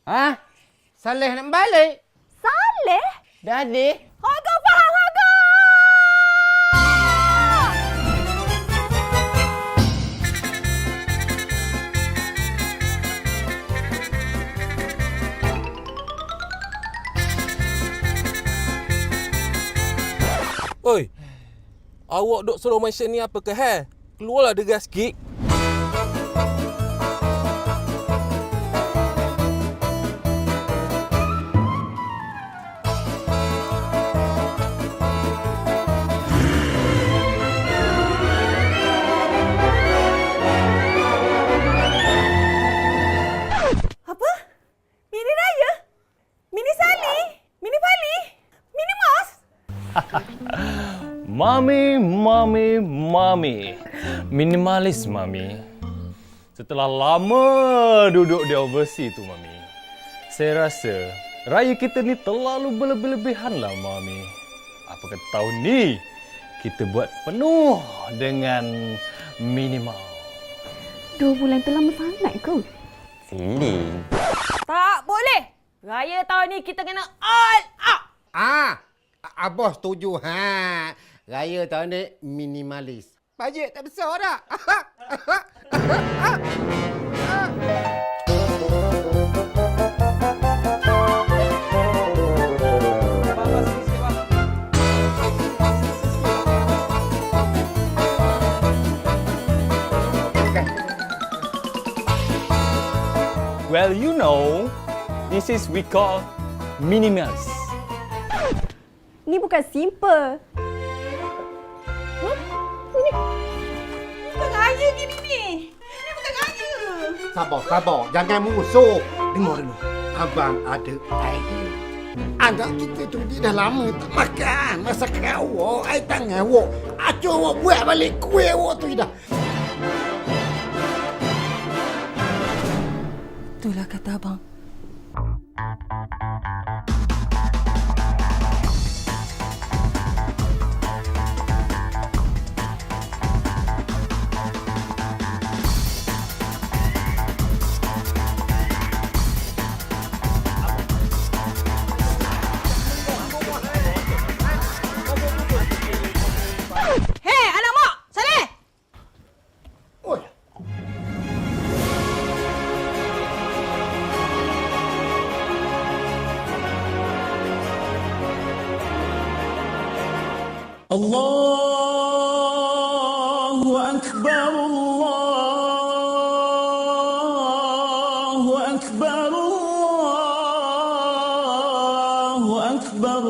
Ha? Saleh nak balik? Saleh? Dah. Harga faham harga! Oi, awak duk slow motion ni apa ke hal? Keluarlah degas sikit. Apa? Mini Raya? Mini Sally? Mini Pali? Mini Mas? Mami. Minimalis, Mami. Setelah lama duduk di overseas tu, Mami. Saya rasa raya kita ni terlalu berlebih-lebihan lah, Mami. Apa kata tahun ni kita buat penuh dengan minimal. 2 bulan tu lama sangat ke? Siling. Tak boleh. Raya tahun ni kita kena all out. Abah setuju. Raya tahun ni minimalis. Bajet tak besar dah. Well, you know, this is we call minimalist. Ni bukan simple. Bukan raya gini ni. Ini bukan raya. Sabar. Jangan musuh. Dengar dulu. Abang ada idea. Anak kita tu dia dah lama tak makan. Masak awak, air tangan awak. Acuh awak buat balik kuih awak tu dah. Itulah kata abang. Hei, anak mak! Saleh! Oi. الله أكبر الله أكبر الله أكبر